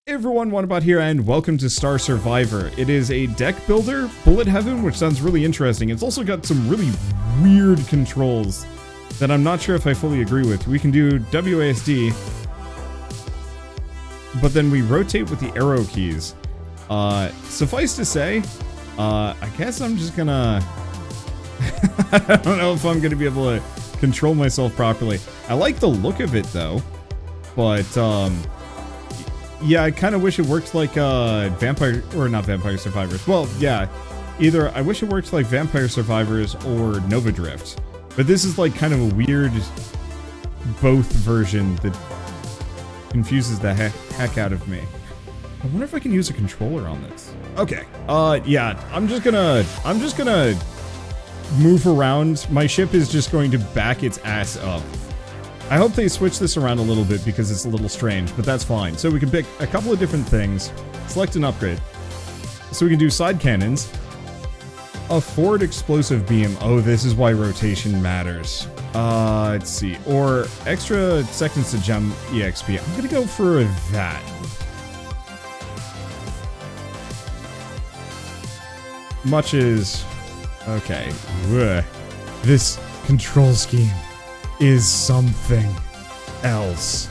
Hey everyone, Wanderbot here, and welcome to Star Survivor. It is a deck builder, bullet heaven, which sounds really interesting. It's also got some really weird controls that I'm not sure if I fully agree with. We can do WASD, but then we rotate with the arrow keys. Suffice to say, I guess I'm just gonna... I don't know if I'm gonna be able to control myself properly. I like the look of it though, but yeah, I kind of wish it worked like Vampire, or not Vampire Survivors. Well, yeah, either I wish it worked like Vampire Survivors or Nova Drift. But this is like kind of a weird both version that confuses the heck out of me. I wonder if I can use a controller on this. Okay. Yeah, I'm just gonna move around. My ship is just going to back its ass up. I hope they switch this around a little bit because it's a little strange, but that's fine. So we can pick a couple of different things, select an upgrade. So we can do side cannons, a forward explosive beam. Oh, this is why rotation matters. Let's see. Or extra seconds to jump EXP. I'm gonna go for that. Much as... okay. Ugh. This control scheme is something else.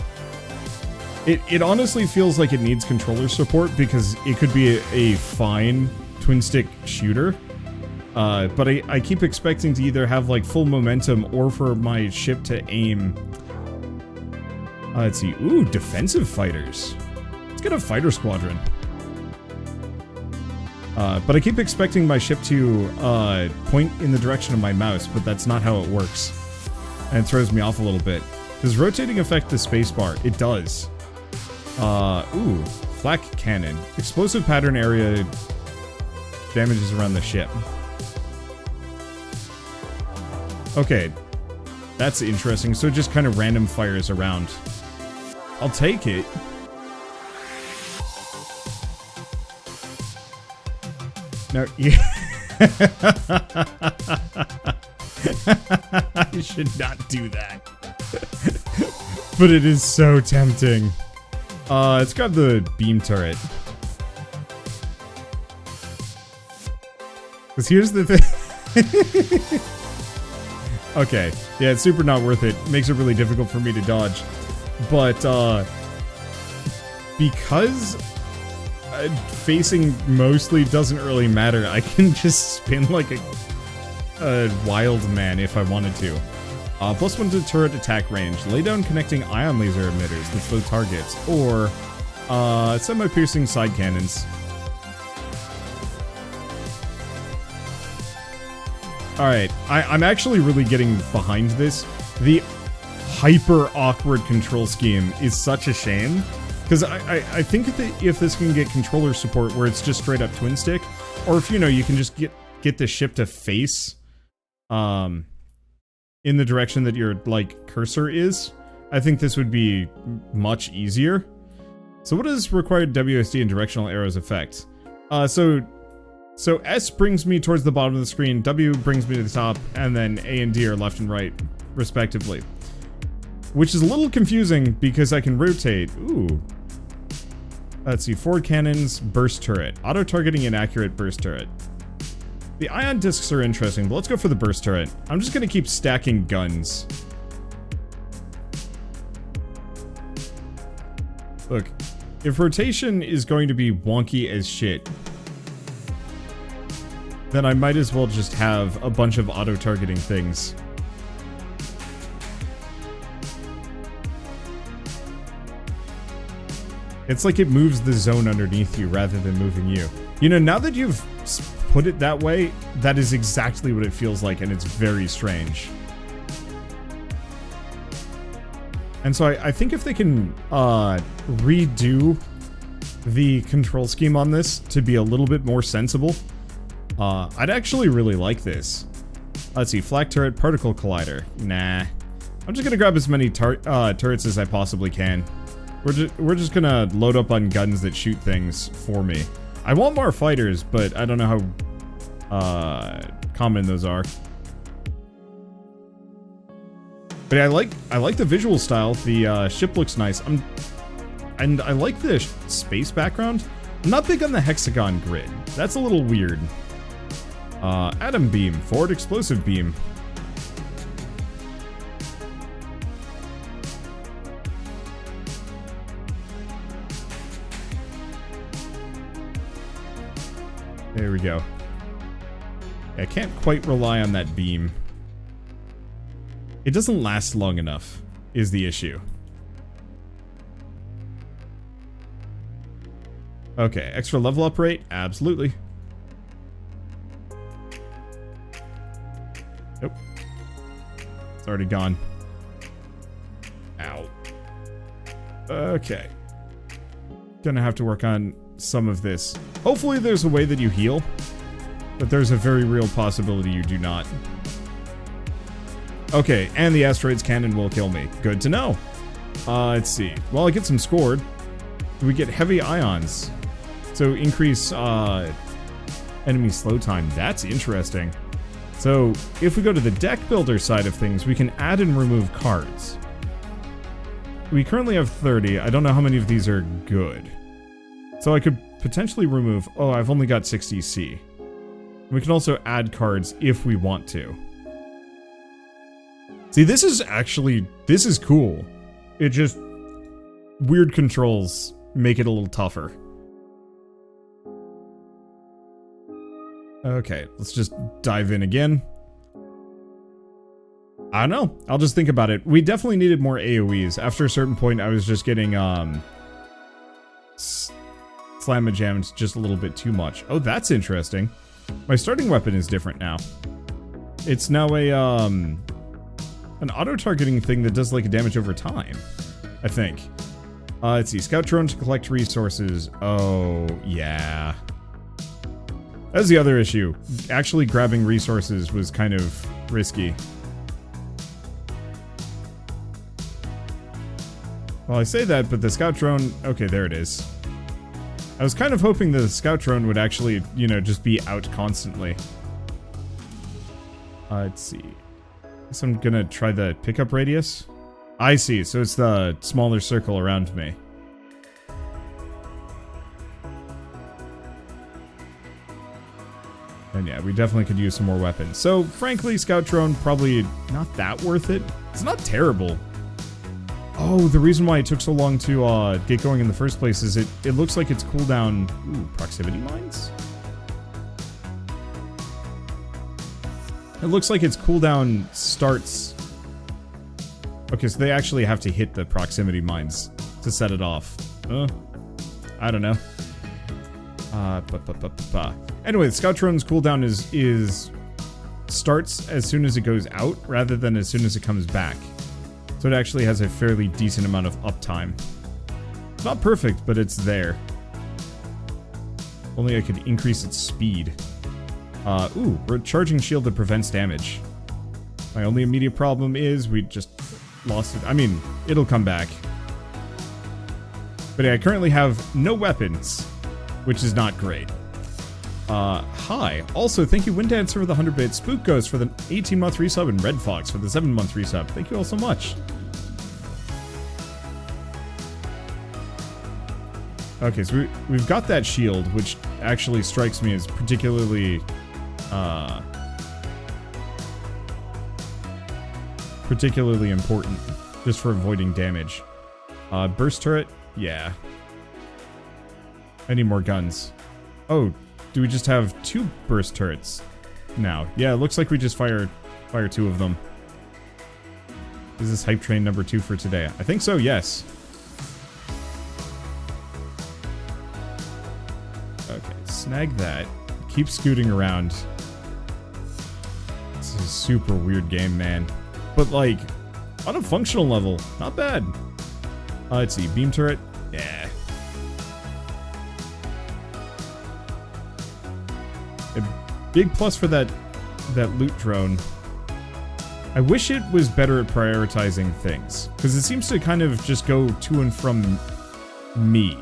It honestly feels like it needs controller support because it could be a fine twin stick shooter. But I keep expecting to either have like full momentum or for my ship to aim. Let's see. Ooh, defensive fighters. Let's get a fighter squadron. But I keep expecting my ship to point in the direction of my mouse, but that's not how it works. And it throws me off a little bit. Does rotating affect the spacebar? It does. Ooh, flak cannon. Explosive pattern area damages around the ship. Okay, that's interesting. So it just kind of random fires around. I'll take it. No, yeah. I should not do that. But it is so tempting. It's got the beam turret. Because here's the thing. Okay, yeah, it's super not worth it. Makes it really difficult for me to dodge. But, because facing mostly doesn't really matter, I can just spin like a wild man if I wanted to. +1 to turret attack range. Lay down connecting ion laser emitters that slow targets. Or, semi-piercing side cannons. Alright, I'm actually really getting behind this. The hyper awkward control scheme is such a shame. Because I think if this can get controller support where it's just straight up twin stick, or if, you know, you can just get the ship to face in the direction that your, like, cursor is, I think this would be much easier. So what does required WSD and directional arrows affect? So S brings me towards the bottom of the screen, W brings me to the top, and then A and D are left and right, respectively. Which is a little confusing because I can rotate. Ooh. Let's see, forward cannons, burst turret. Auto-targeting inaccurate burst turret. The ion discs are interesting, but let's go for the burst turret. I'm just gonna keep stacking guns. Look, if rotation is going to be wonky as shit, then I might as well just have a bunch of auto-targeting things. It's like it moves the zone underneath you rather than moving you. You know, now that you've put it that way, that is exactly what it feels like, and it's very strange. And so I think if they can redo the control scheme on this to be a little bit more sensible, I'd actually really like this. Let's see, flak turret, particle collider. Nah. I'm just gonna grab as many turrets as I possibly can. We're just gonna load up on guns that shoot things for me. I want more fighters, but I don't know how common those are. But I like the visual style. The ship looks nice. and I like the space background. I'm not big on the hexagon grid. That's a little weird. Atom beam, forward explosive beam. There we go. I can't quite rely on that beam. It doesn't last long enough, is the issue. Okay, extra level up rate? Absolutely. Nope. It's already gone. Ow. Okay. Gonna have to work on some of this. Hopefully there's a way that you heal, but there's a very real possibility you do not. Okay, and the asteroids cannon will kill me. Good to know. Let's see. Well, I get some scored. We get heavy ions. So increase enemy slow time. That's interesting. So if we go to the deck builder side of things, we can add and remove cards. We currently have 30. I don't know how many of these are good. So I could potentially remove... Oh, I've only got 60C. We can also add cards if we want to. See, this is actually... This is cool. It just... Weird controls make it a little tougher. Okay, let's just dive in again. I don't know. I'll just think about it. We definitely needed more AoEs. After a certain point, I was just getting, slam-a-jammed just a little bit too much. Oh, that's interesting. My starting weapon is different now. It's now a, an auto-targeting thing that does, like, damage over time, I think. Let's see. Scout drone to collect resources. Oh, yeah. That's the other issue. Actually grabbing resources was kind of risky. Well, I say that, but the scout drone... Okay, there it is. I was kind of hoping the scout drone would actually, you know, just be out constantly. Let's see. Guess I'm gonna try the pickup radius. I see, so it's the smaller circle around me. And yeah, we definitely could use some more weapons. So, frankly, scout drone probably not that worth it. It's not terrible. Oh, the reason why it took so long to get going in the first place is it looks like its cooldown... Ooh, proximity mines? It looks like its cooldown starts... Okay, so they actually have to hit the proximity mines to set it off. I don't know. Anyway, the scout drone's cooldown is starts as soon as it goes out rather than as soon as it comes back. So it actually has a fairly decent amount of uptime. It's not perfect, but it's there. Only I could increase its speed. Ooh, recharging shield that prevents damage. My only immediate problem is we just lost it. I mean, it'll come back. But yeah, I currently have no weapons, which is not great. Hi. Also, thank you Windancer for the 100-bit, Spook Ghost for the 18-month resub, and Red Fox for the 7-month resub. Thank you all so much. Okay, so we've got that shield, which actually strikes me as particularly, particularly important, just for avoiding damage. Burst turret? Yeah. I need more guns. Oh, do we just have 2 burst turrets now? Yeah, it looks like we just fire 2 of them. Is this hype train number 2 for today? I think so, yes. Okay, snag that. Keep scooting around. This is a super weird game, man. But, like, on a functional level, not bad. Let's see, beam turret? Yeah. A big plus for that loot drone. I wish it was better at prioritizing things, because it seems to kind of just go to and from me.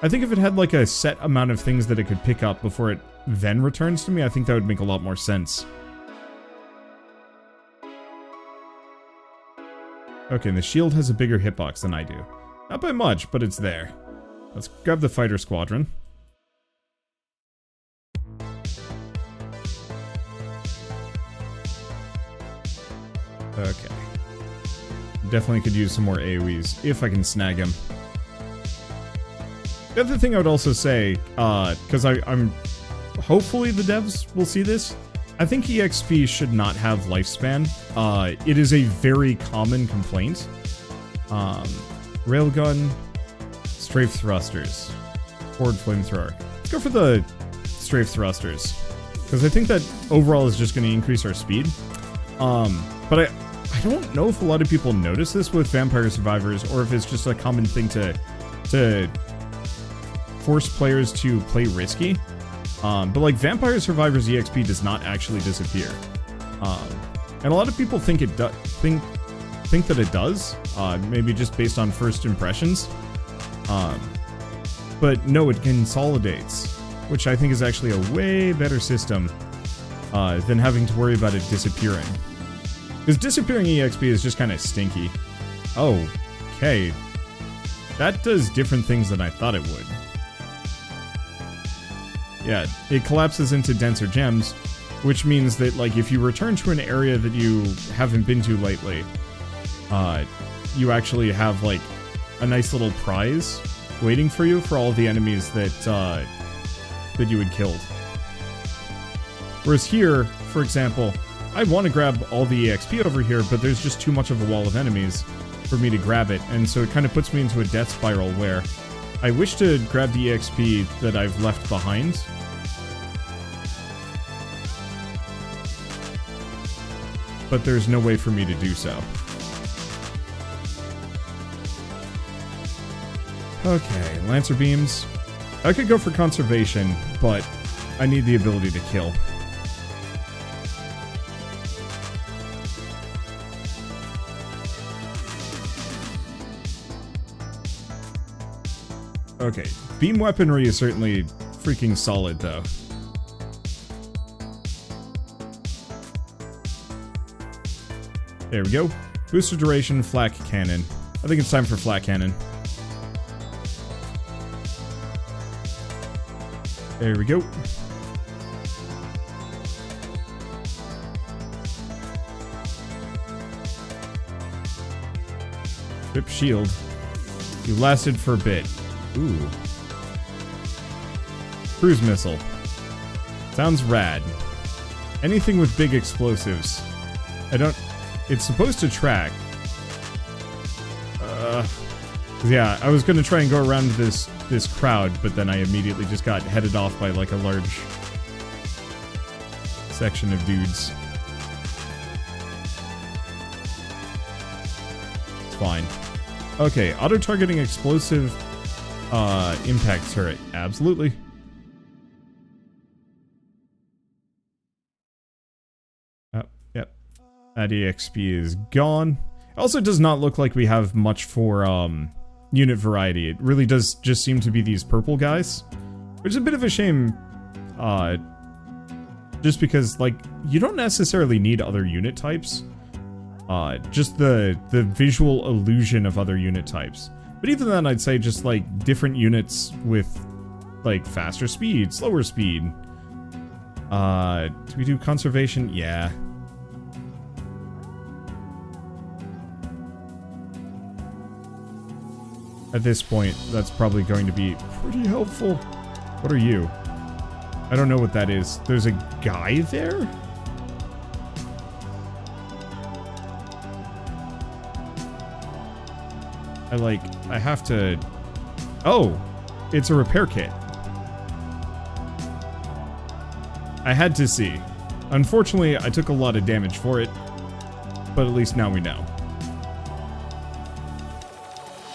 I think if it had like a set amount of things that it could pick up before it then returns to me, I think that would make a lot more sense. Okay, and the shield has a bigger hitbox than I do. Not by much, but it's there. Let's grab the fighter squadron. Okay. Definitely could use some more AoEs, if I can snag him. The other thing I would also say, because I'm... Hopefully the devs will see this. I think EXP should not have lifespan. It is a very common complaint. Railgun, strafe thrusters, forward flamethrower. Let's go for the strafe thrusters, because I think that overall is just going to increase our speed. But I don't know if a lot of people notice this with Vampire Survivors, or if it's just a common thing to force players to play risky. But like Vampire Survivors EXP does not actually disappear. And a lot of people think it think that it does, maybe just based on first impressions. But no, it consolidates, which I think is actually a way better system than having to worry about it disappearing. Because disappearing EXP is just kind of stinky. Oh, okay. That does different things than I thought it would. Yeah, it collapses into denser gems, which means that, like, if you return to an area that you haven't been to lately, you actually have, like, a nice little prize waiting for you for all the enemies that you had killed. Whereas here, for example, I want to grab all the EXP over here, but there's just too much of a wall of enemies for me to grab it, and so it kind of puts me into a death spiral where I wish to grab the EXP that I've left behind. But there's no way for me to do so. Okay, Lancer Beams. I could go for conservation, but I need the ability to kill. Okay, beam weaponry is certainly freaking solid, though. There we go. Booster duration, flak cannon. I think it's time for flak cannon. There we go. Trip shield. You lasted for a bit. Ooh. Cruise missile. Sounds rad. Anything with big explosives. It's supposed to track. Yeah, I was gonna try and go around this crowd, but then I immediately just got headed off by like a large section of dudes. It's fine. Okay, auto-targeting explosive impact turret. Absolutely. Yep. That EXP is gone. Also, it does not look like we have much for unit variety. It really does just seem to be these purple guys, which is a bit of a shame. Just because, like, you don't necessarily need other unit types. Just the visual illusion of other unit types. But even then, I'd say just, like, different units with, like, faster speed, slower speed. Do we do conservation? Yeah. At this point, that's probably going to be pretty helpful. What are you? I don't know what that is. There's a guy there? I have to... Oh! It's a repair kit. I had to see. Unfortunately, I took a lot of damage for it, but at least now we know.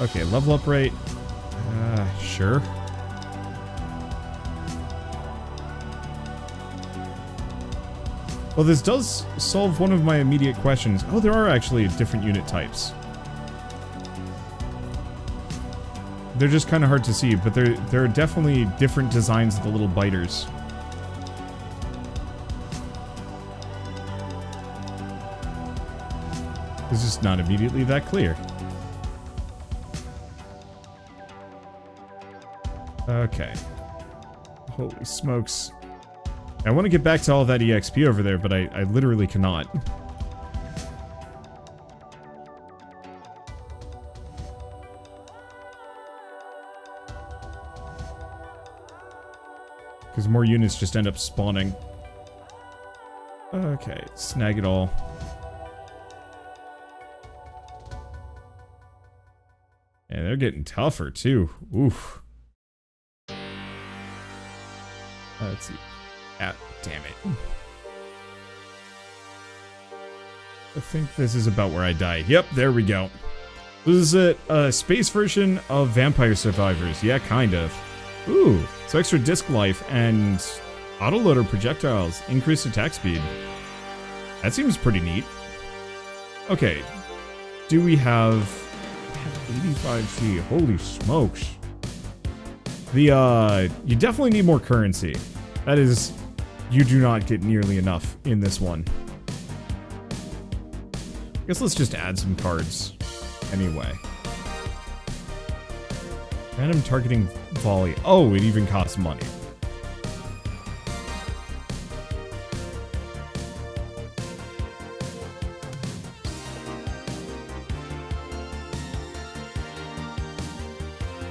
Okay, level up rate. Sure. Well, this does solve one of my immediate questions. Oh, there are actually different unit types. They're just kind of hard to see, but there are definitely different designs of the little biters. It's just not immediately that clear. Okay. Holy smokes. I want to get back to all that EXP over there, but I literally cannot. Because more units just end up spawning. Okay, snag it all. And they're getting tougher too. Oof. Let's see. Ah, damn it. I think this is about where I die. Yep, there we go. This is a space version of Vampire Survivors. Yeah, kind of. Ooh, so extra disc life and autoloader projectiles. Increased attack speed. That seems pretty neat. Okay. Do we have 85C? Holy smokes. You definitely need more currency. That is, you do not get nearly enough in this one. I guess let's just add some cards. Anyway. Random targeting volley. Oh, it even costs money.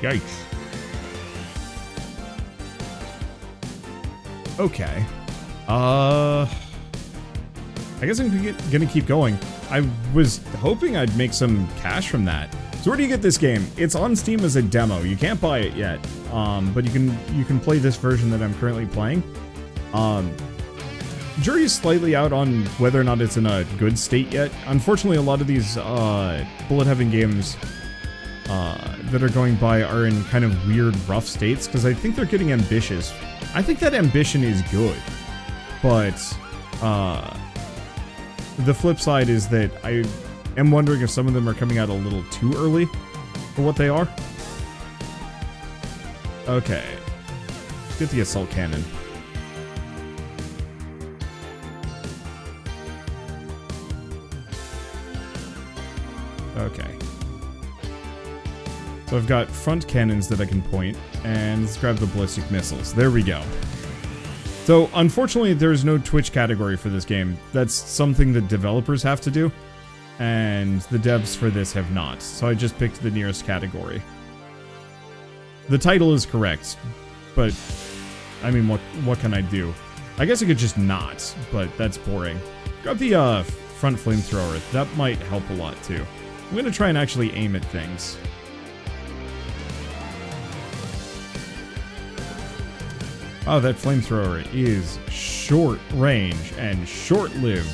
Yikes. Okay. I guess I'm gonna keep going. I was hoping I'd make some cash from that. So where do you get this game? It's on Steam as a demo. You can't buy it yet. But you can play this version that I'm currently playing. Jury's slightly out on whether or not it's in a good state yet. Unfortunately, a lot of these bullet heaven games that are going by are in kind of weird, rough states, because I think they're getting ambitious. I think that ambition is good, but the flip side is that I am wondering if some of them are coming out a little too early for what they are. Okay, let's get the assault cannon. Okay. So I've got front cannons that I can point, and let's grab the ballistic missiles. There we go. So, unfortunately, there's no Twitch category for this game. That's something that developers have to do, and the devs for this have not. So I just picked the nearest category. The title is correct, but, I mean, what can I do? I guess I could just not, but that's boring. Grab the front flamethrower. That might help a lot, too. I'm gonna try and actually aim at things. Oh, that flamethrower is short range and short-lived.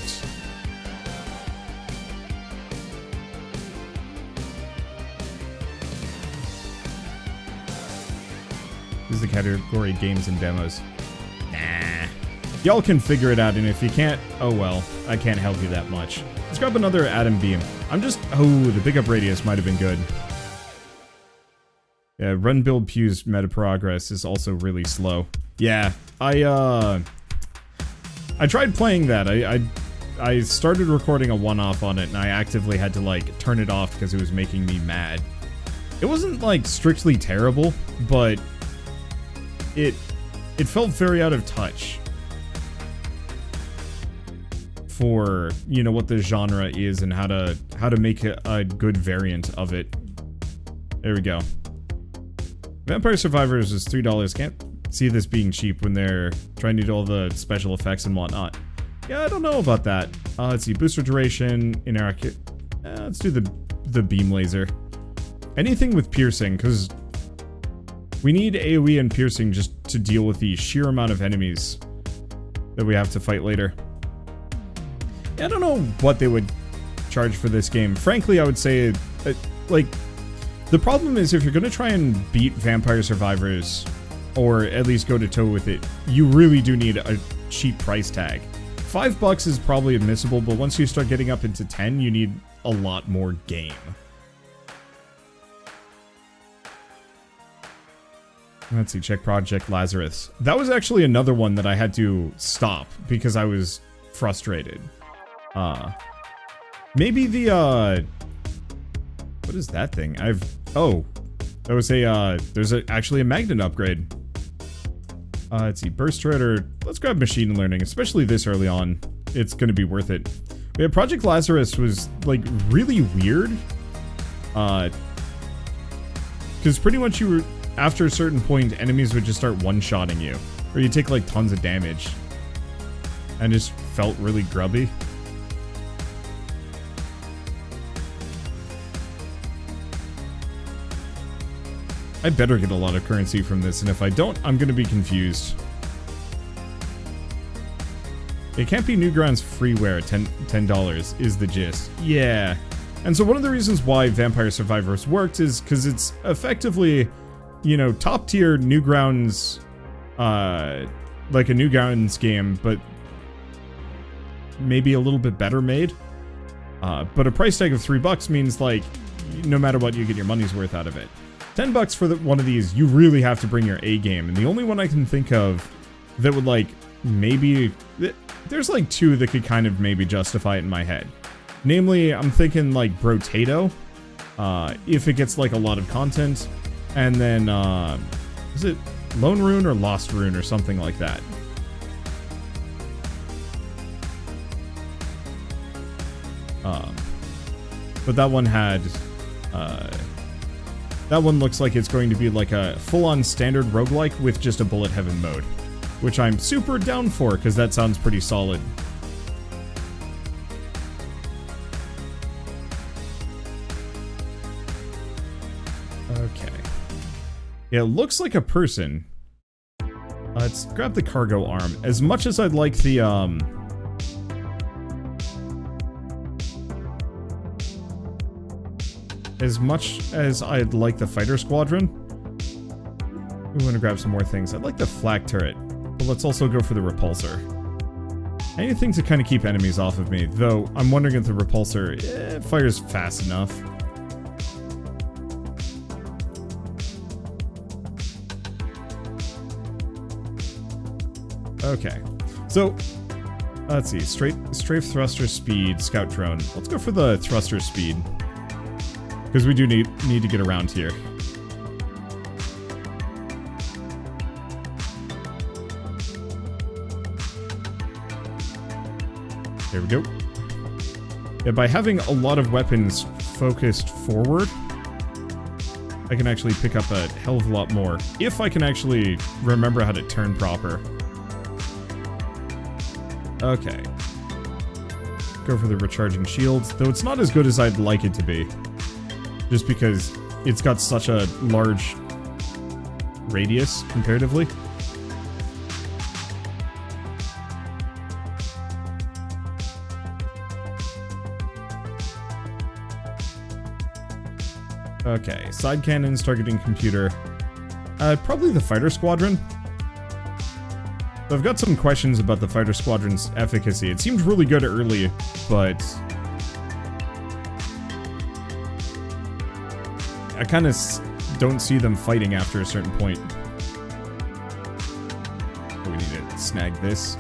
This is the category games and demos. Nah. Y'all can figure it out, and if you can't, oh well. I can't help you that much. Let's grab another atom beam. Oh, the pickup radius might have been good. Yeah, run build Pew's meta progress is also really slow. Yeah, I tried playing that. I started recording a one-off on it, and I actively had to, like, turn it off because it was making me mad. It wasn't, like, strictly terrible, but it felt very out of touch for, you know, what the genre is and how to make a good variant of it. There we go. Vampire Survivors is $3. Can't see this being cheap when they're trying to do all the special effects and whatnot. Yeah, I don't know about that. Let's see, booster duration, inaccurate. Let's do the beam laser. Anything with piercing, because we need AoE and piercing just to deal with the sheer amount of enemies that we have to fight later. Yeah, I don't know what they would charge for this game. Frankly, I would say, like, the problem is if you're going to try and beat Vampire Survivors, or at least go to toe with it, you really do need a cheap price tag. $5 is probably admissible, but once you start getting up into 10, you need a lot more game. Let's see, check Project Lazarus. That was actually another one that I had to stop because I was frustrated. Maybe the, what is that thing? Oh, That was there's actually a magnet upgrade. Let's see, burst trader. Let's grab machine learning, especially this early on. It's going to be worth it. Yeah, Project Lazarus was like really weird. Because pretty much you were, after a certain point, enemies would just start one-shotting you. Or you take like tons of damage. And just felt really grubby. I better get a lot of currency from this, and if I don't, I'm gonna be confused. It can't be Newgrounds freeware at $10 is the gist. Yeah. And so one of the reasons why Vampire Survivors worked is because it's effectively, you know, top tier Newgrounds, like a Newgrounds game, but maybe a little bit better made. But a price tag of $3 means like, no matter what, you get your money's worth out of it. $10 for one of these, you really have to bring your A game. And the only one I can think of that would like, maybe, there's like two that could kind of maybe justify it in my head. Namely, I'm thinking like Brotato, if it gets like a lot of content, and then, is it Lone Rune or Lost Rune or something like that? But that one had, that one looks like it's going to be like a full-on standard roguelike with just a bullet heaven mode, which I'm super down for because that sounds pretty solid. Okay. Yeah, it looks like a person. Let's grab the cargo arm. As much as I'd like the, as much as I'd like the fighter squadron, we want to grab some more things. I'd like the flak turret, but let's also go for the repulsor. Anything to kind of keep enemies off of me, though I'm wondering if the repulsor fires fast enough. Okay, so let's see, strafe thruster speed, scout drone. Let's go for the thruster speed. Because we do need to get around here. There we go. Yeah, by having a lot of weapons focused forward, I can actually pick up a hell of a lot more. If I can actually remember how to turn proper. Okay. Go for the recharging shields, though it's not as good as I'd like it to be. Just because it's got such a large radius, comparatively. Okay, side cannons targeting computer. Probably the fighter squadron. I've got some questions about the fighter squadron's efficacy. It seemed really good early, but I kind of don't see them fighting after a certain point. Oh, we need to snag this.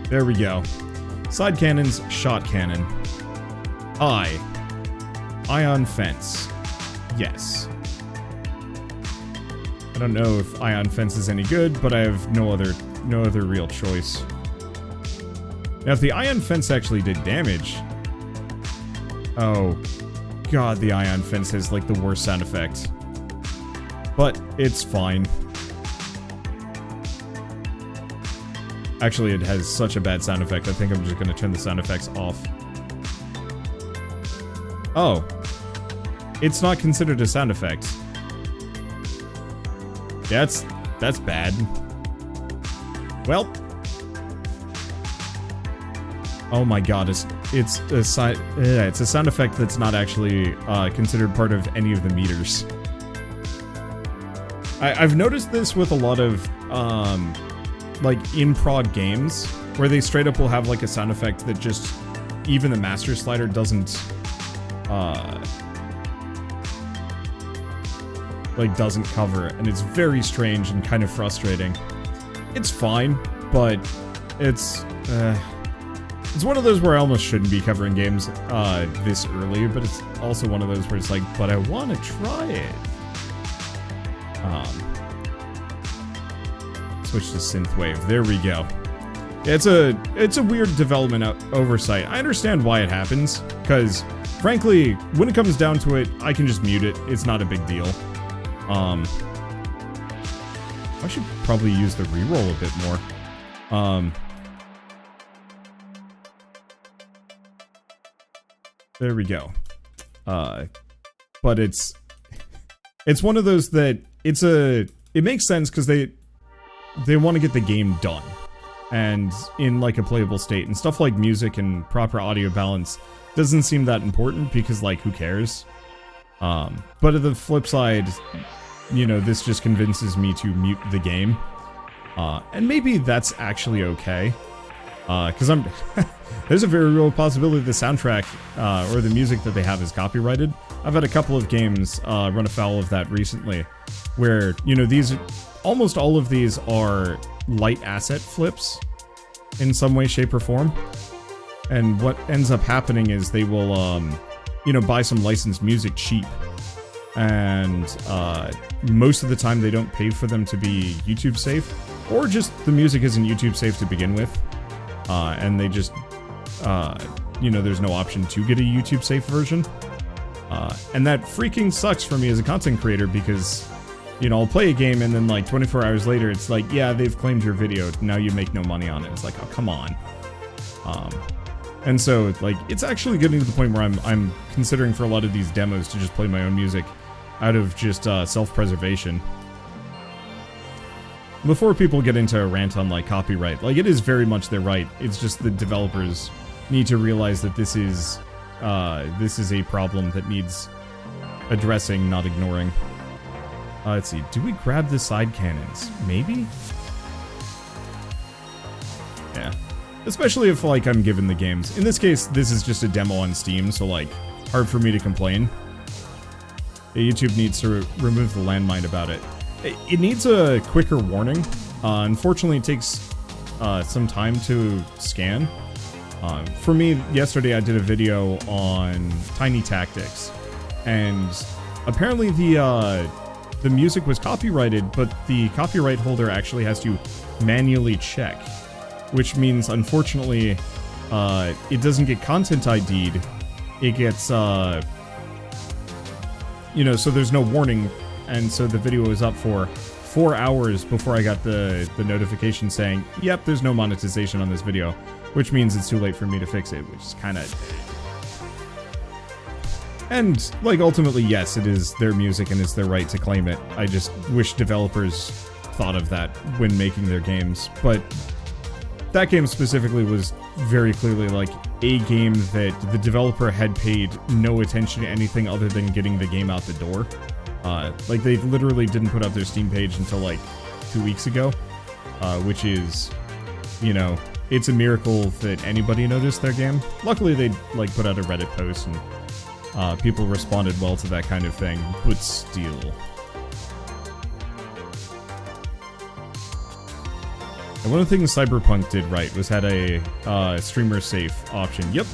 There we go. Side cannons, shot cannon. Ion fence. Yes. I don't know if ion fence is any good, but I have no other real choice. Now, if the ion fence actually did damage... Oh... God, the ion fence has like the worst sound effect. But it's fine. Actually, it has such a bad sound effect, I think I'm just gonna turn the sound effects off. Oh. It's not considered a sound effect. That's bad. Well. Oh my god, it's a sound effect that's not actually considered part of any of the meters. I've noticed this with a lot of like in-prod games where they straight up will have like a sound effect that just even the master slider doesn't cover, and it's very strange and kind of frustrating. It's fine, but it's one of those where I almost shouldn't be covering games this early, but it's also one of those where it's like, but I want to try it. Switch to synthwave. There we go. It's a weird development oversight. I understand why it happens, because frankly, when it comes down to it, I can just mute it. It's not a big deal. I should probably use the reroll a bit more. There we go. But it's one of those that it makes sense because they want to get the game done and in like a playable state, and stuff like music and proper audio balance doesn't seem that important because like who cares? But at the flip side, you know, this just convinces me to mute the game. And maybe that's actually okay. Because there's a very real possibility the soundtrack or the music that they have is copyrighted. I've had a couple of games run afoul of that recently, where, you know, almost all of these are light asset flips in some way, shape, or form. And what ends up happening is they will, you know, buy some licensed music cheap. And most of the time they don't pay for them to be YouTube safe, or just the music isn't YouTube safe to begin with. And they just, you know, there's no option to get a YouTube safe version. And that freaking sucks for me as a content creator because, you know, I'll play a game and then like 24 hours later, it's like, yeah, they've claimed your video. Now you make no money on it. It's like, oh, come on. And so like, it's actually getting to the point where I'm considering for a lot of these demos to just play my own music out of just self-preservation. Before people get into a rant on like copyright, like it is very much their right. It's just the developers need to realize that this is a problem that needs addressing, not ignoring. Let's see. Do we grab the side cannons? Maybe? Yeah. Especially if like I'm given the games. In this case, this is just a demo on Steam, so like hard for me to complain. YouTube needs to remove the landmine about it. It needs a quicker warning. Unfortunately, it takes some time to scan. For me, yesterday I did a video on Tiny Tactics, and apparently the music was copyrighted, but the copyright holder actually has to manually check, which means, unfortunately, it doesn't get content ID'd. It gets, you know, so there's no warning. And so the video was up for 4 hours before I got the notification saying, yep, there's no monetization on this video, which means it's too late for me to fix it, which is kind of... And, like, ultimately, yes, it is their music and it's their right to claim it. I just wish developers thought of that when making their games. But that game specifically was very clearly, like, a game that the developer had paid no attention to anything other than getting the game out the door. Like, they literally didn't put up their Steam page until, like, 2 weeks ago, which is, you know, it's a miracle that anybody noticed their game. Luckily, they, like, put out a Reddit post, and people responded well to that kind of thing, but still. And one of the things Cyberpunk did right was had a streamer safe option. Yep,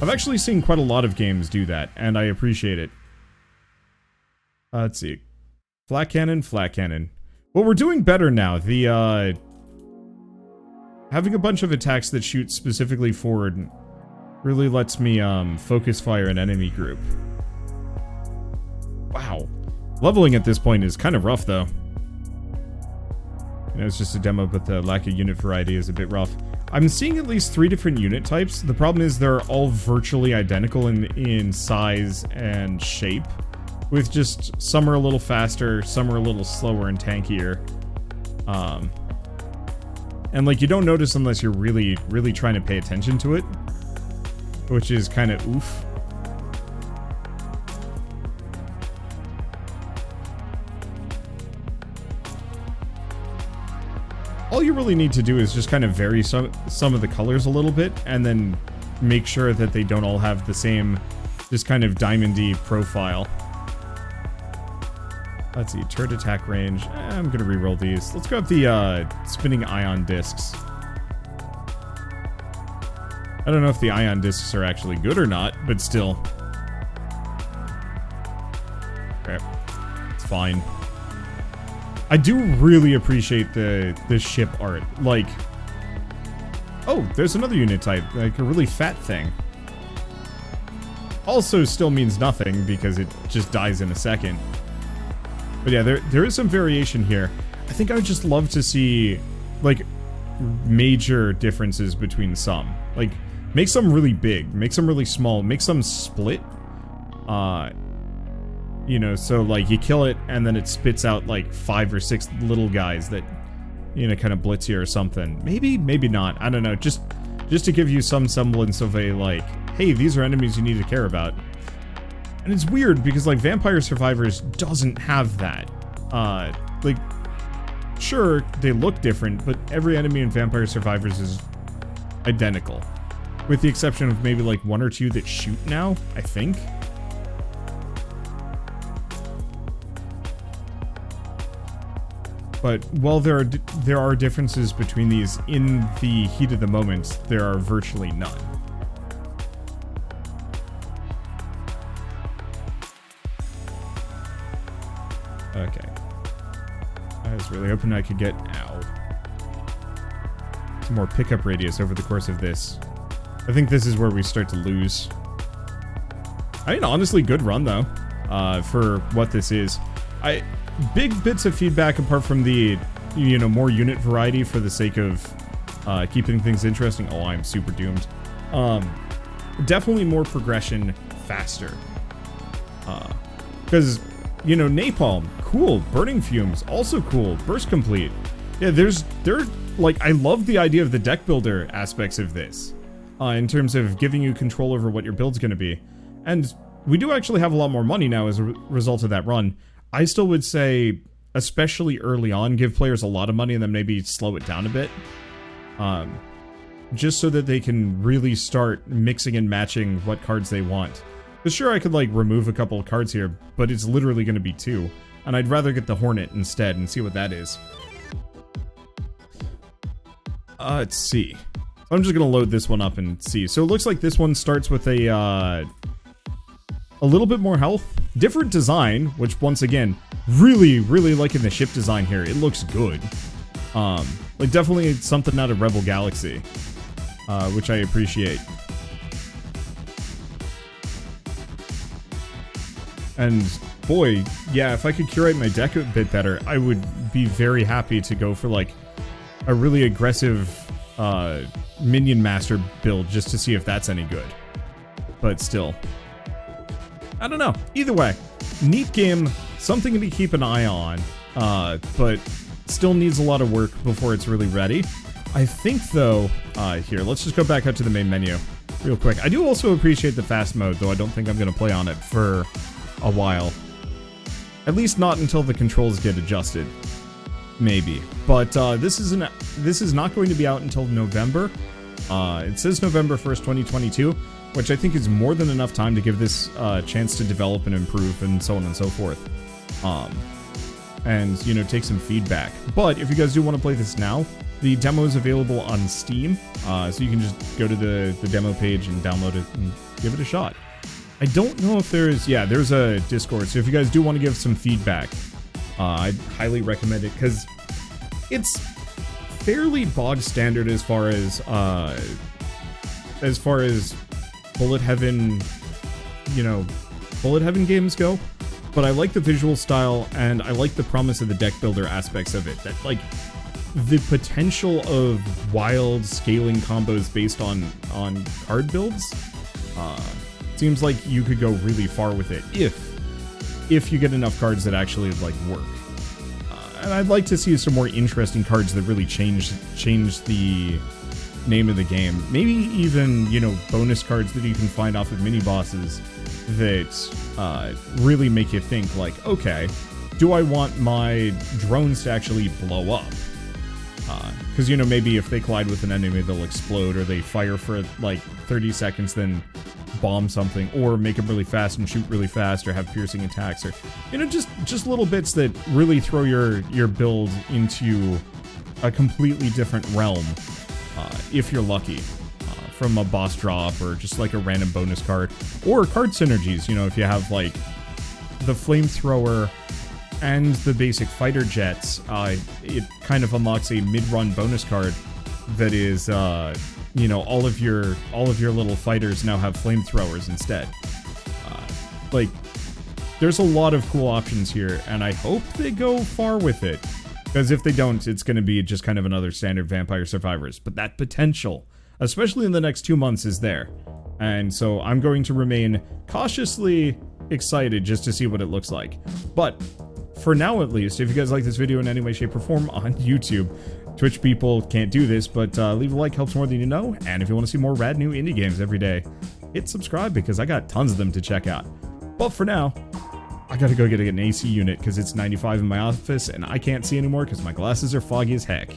I've actually seen quite a lot of games do that, and I appreciate it. Let's see. Flat cannon, flat cannon. Well, we're doing better now. The, having a bunch of attacks that shoot specifically forward really lets me, focus fire an enemy group. Wow. Leveling at this point is kind of rough, though. You know, it's just a demo, but the lack of unit variety is a bit rough. I'm seeing at least 3 different unit types. The problem is they're all virtually identical in size and shape. With just, some are a little faster, some are a little slower and tankier. And like, you don't notice unless you're really, really trying to pay attention to it. Which is kind of oof. All you really need to do is just kind of vary some of the colors a little bit, and then make sure that they don't all have the same, just kind of diamondy profile. Let's see, turret attack range. I'm gonna reroll these. Let's grab the spinning ion discs. I don't know if the ion discs are actually good or not, but still. Okay, it's fine. I do really appreciate the ship art. Like, oh, there's another unit type, like a really fat thing. Also still means nothing because it just dies in a second. But yeah, there is some variation here. I think I would just love to see, like, major differences between some. Like, make some really big, make some really small, make some split. You know, so like you kill it and then it spits out like 5 or 6 little guys that, you know, kind of blitz you or something. Maybe, maybe not. I don't know. Just to give you some semblance of a, like, hey, these are enemies you need to care about. And it's weird because, like, Vampire Survivors doesn't have that. Like, sure, they look different, but every enemy in Vampire Survivors is identical. With the exception of maybe, like, 1 or 2 that shoot now, I think. But while there are differences between these in the heat of the moment, there are virtually none. Okay. I was really hoping I could get some more pickup radius over the course of this. I think this is where we start to lose. I mean, honestly, good run though, for what this is. Big bits of feedback apart from the, you know, more unit variety for the sake of keeping things interesting. Oh, I'm super doomed. Definitely more progression faster. Because, you know, napalm, cool. Burning fumes, also cool. Burst complete. Yeah, like, I love the idea of the deck builder aspects of this. In terms of giving you control over what your build's going to be. And we do actually have a lot more money now as a result of that run. I still would say, especially early on, give players a lot of money and then maybe slow it down a bit. Just so that they can really start mixing and matching what cards they want. Because sure, I could, like, remove a couple of cards here, but it's literally going to be 2. And I'd rather get the Hornet instead and see what that is. Let's see. I'm just going to load this one up and see. So it looks like this one starts with a little bit more health. Different design, which once again, really, really liking the ship design here. It looks good. Like definitely something out of Rebel Galaxy, which I appreciate. And boy, yeah, if I could curate my deck a bit better, I would be very happy to go for like a really aggressive Minion Master build just to see if that's any good. But still, I don't know. Either way, neat game, something to keep an eye on, but still needs a lot of work before it's really ready. I think, though, here, let's just go back out to the main menu real quick. I do also appreciate the fast mode, though I don't think I'm going to play on it for a while. At least not until the controls get adjusted. Maybe. But this is not going to be out until November. It says November 1st, 2022, which I think is more than enough time to give this a chance to develop and improve and so on and so forth. And, you know, take some feedback. But if you guys do want to play this now, the demo is available on Steam, so you can just go to the demo page and download it and give it a shot. I don't know if there's a Discord, so if you guys do want to give some feedback, I'd highly recommend it, because it's fairly bog standard as far as Bullet Heaven, Bullet Heaven games go. But I like the visual style, and I like the promise of the deck builder aspects of it. That, like, the potential of wild scaling combos based on card builds, seems like you could go really far with it if you get enough cards that actually, like, work. And I'd like to see some more interesting cards that really change the name of the game. Maybe even, bonus cards that you can find off of mini bosses that really make you think, like, okay, do I want my drones to actually blow up? Because, maybe if they collide with an enemy, they'll explode, or they fire for, like, 30 seconds, then bomb something, or make them really fast and shoot really fast, or have piercing attacks, or, just little bits that really throw your build into a completely different realm, if you're lucky. From a boss drop, or just like a random bonus card, or card synergies, if you have like the flamethrower and the basic fighter jets, it kind of unlocks a mid-run bonus card that is, you know, all of your little fighters now have flamethrowers instead. Like, there's a lot of cool options here, and I hope they go far with it. Because if they don't, it's going to be just kind of another standard Vampire Survivors. But that potential, especially in the next 2 months, is there. And so I'm going to remain cautiously excited just to see what it looks like. But for now, at least, if you guys like this video in any way, shape, or form on YouTube, Twitch people can't do this, but leave a like, helps more than you know. And if you want to see more rad new indie games every day, hit subscribe because I got tons of them to check out. But for now, I gotta go get an AC unit because it's 95 in my office and I can't see anymore because my glasses are foggy as heck.